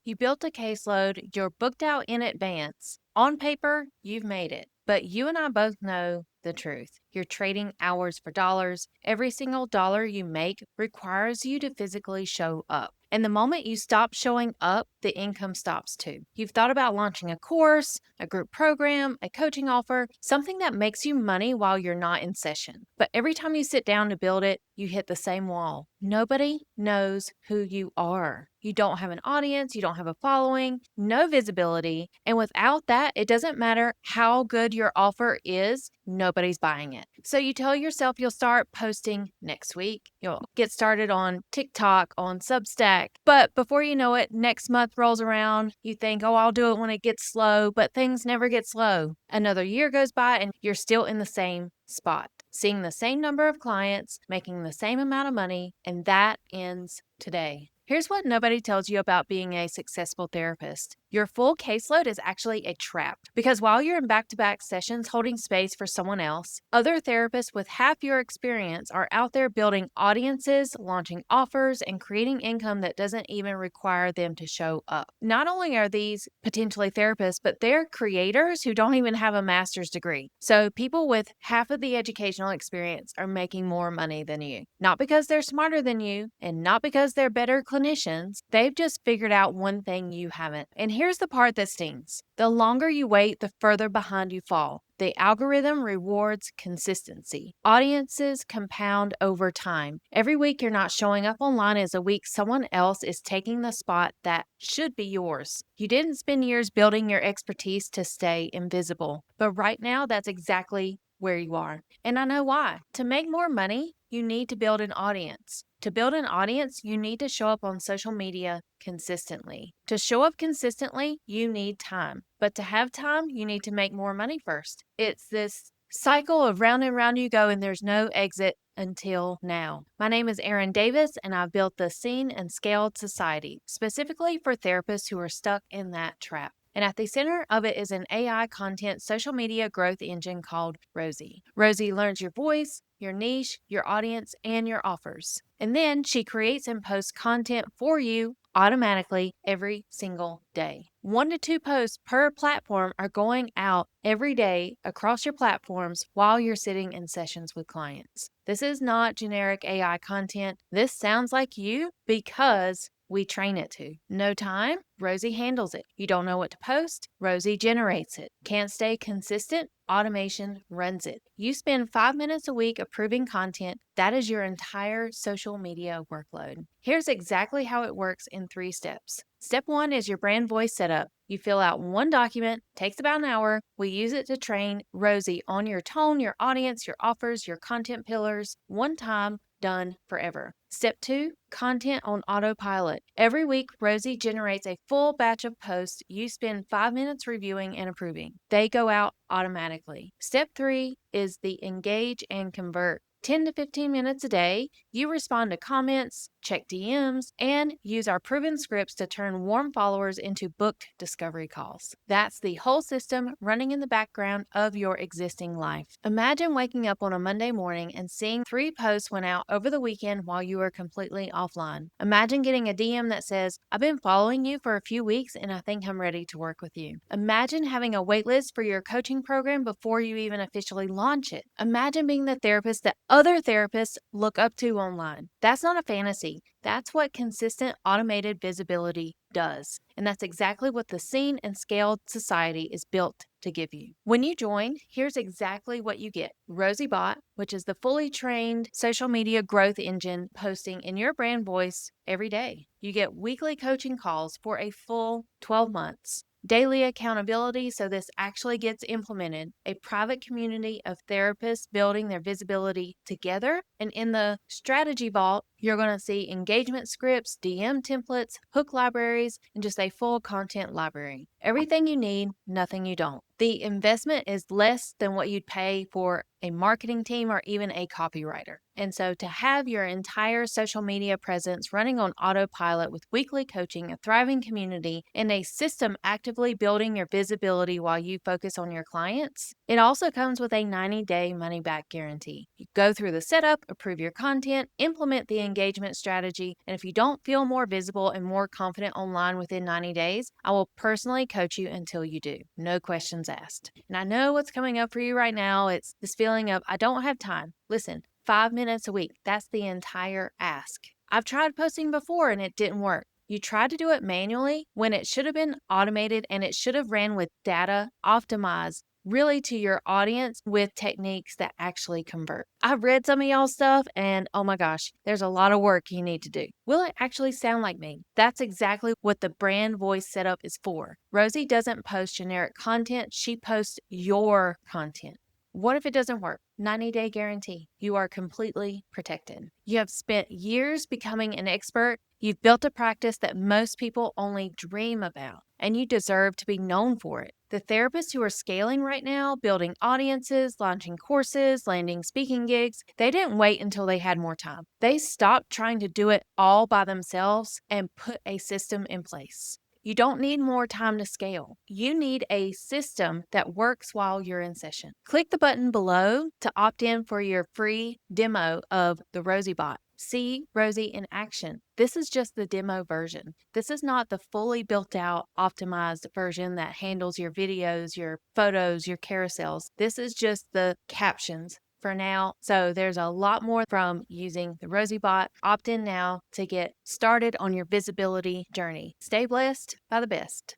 You built a caseload, you're booked out in advance. On paper, you've made it. But you and I both know the truth. You're trading hours for dollars. Every single dollar you make requires you to physically show up. And the moment you stop showing up, the income stops too. You've thought about launching a course, a group program, a coaching offer, something that makes you money while you're not in session. But every time you sit down to build it, you hit the same wall. Nobody knows who you are. You don't have an audience, you don't have a following, no visibility. And without that, it doesn't matter how good your offer is, nobody's buying it. So you tell yourself you'll start posting next week. You'll get started on TikTok, on Substack. But before you know it, next month rolls around. You think, oh, I'll do it when it gets slow, but things never get slow. Another year goes by and you're still in the same spot, seeing the same number of clients, making the same amount of money, and that ends today. Here's what nobody tells you about being a successful therapist. Your full caseload is actually a trap because while you're in back-to-back sessions holding space for someone else, other therapists with half your experience are out there building audiences, launching offers, and creating income that doesn't even require them to show up. Not only are these potentially therapists, but they're creators who don't even have a master's degree. So people with half of the educational experience are making more money than you. Not because they're smarter than you and not because they're better clinicians. They've just figured out one thing you haven't. And here's the part that stings. The longer you wait, the further behind you fall. The algorithm rewards consistency. Audiences compound over time. Every week you're not showing up online is a week someone else is taking the spot that should be yours. You didn't spend years building your expertise to stay invisible, but right now that's exactly where you are. And I know why. To make more money, you need to build an audience. To build an audience, you need to show up on social media consistently. To show up consistently, you need time. But to have time, you need to make more money first. It's this cycle of round and round you go, and there's no exit until now. My name is Erin Davis, and I've built the Seen and Scaled Society, specifically for therapists who are stuck in that trap. And at the center of it is an AI content social media growth engine called Rosie. Rosie learns your voice, your niche, your audience, and your offers. And then she creates and posts content for you automatically every single day. 1 to 2 posts per platform are going out every day across your platforms while you're sitting in sessions with clients. This is not generic AI content. This sounds like you because we train it to. No time? Rosie handles it. You don't know what to post? Rosie generates it. Can't stay consistent? Automation runs it. You spend 5 minutes a week approving content. That is your entire social media workload. Here's exactly how it works in 3 steps. Step 1 is your brand voice setup. You fill out one document, takes about an hour. We use it to train Rosie on your tone, your audience, your offers, your content pillars. One time, done forever. Step 2, content on autopilot. Every week, Rosie generates a full batch of posts you spend 5 minutes reviewing and approving. They go out automatically. Step 3 is the engage and convert. 10 to 15 minutes a day, you respond to comments, check DMs, and use our proven scripts to turn warm followers into booked discovery calls. That's the whole system running in the background of your existing life. Imagine waking up on a Monday morning and seeing 3 posts went out over the weekend while you were completely offline. Imagine getting a DM that says, I've been following you for a few weeks and I think I'm ready to work with you. Imagine having a waitlist for your coaching program before you even officially launch it. Imagine being the therapist that other therapists look up to online. That's not a fantasy. That's what consistent automated visibility does. And that's exactly what the Seen and Scaled Society is built to give you. When you join, here's exactly what you get. Rosie Bot, which is the fully trained social media growth engine posting in your brand voice every day. You get weekly coaching calls for a full 12 months. Daily accountability so this actually gets implemented, a private community of therapists building their visibility together, and in the strategy vault, you're going to see engagement scripts, DM templates, hook libraries, and just a full content library. Everything you need, nothing you don't. The investment is less than what you'd pay for a marketing team or even a copywriter. And so to have your entire social media presence running on autopilot with weekly coaching, a thriving community, and a system actively building your visibility while you focus on your clients, it also comes with a 90-day money-back guarantee. You go through the setup, approve your content, implement the engagement strategy. And if you don't feel more visible and more confident online within 90 days, I will personally coach you until you do. No questions asked. And I know what's coming up for you right now. It's this feeling of, I don't have time. Listen, 5 minutes a week. That's the entire ask. I've tried posting before and it didn't work. You tried to do it manually when it should have been automated, and it should have ran with data optimized really to your audience with techniques that actually convert. I've read some of y'all's stuff and oh my gosh, there's a lot of work you need to do. Will it actually sound like me? That's exactly what the brand voice setup is for. Rosie doesn't post generic content, she posts your content. What if it doesn't work? 90-day guarantee. You are completely protected. You have spent years becoming an expert. You've built a practice that most people only dream about, and you deserve to be known for it. The therapists who are scaling right now, building audiences, launching courses, landing speaking gigs, they didn't wait until they had more time. They stopped trying to do it all by themselves and put a system in place. You don't need more time to scale. You need a system that works while you're in session. Click the button below to opt in for your free demo of the Rosie bot. See Rosie in action. This is just the demo version. This is not the fully built out, optimized version that handles your videos, your photos, your carousels. This is just the captions for now. So there's a lot more from using the Rosie bot. Opt in now to get started on your visibility journey. Stay blessed by the best.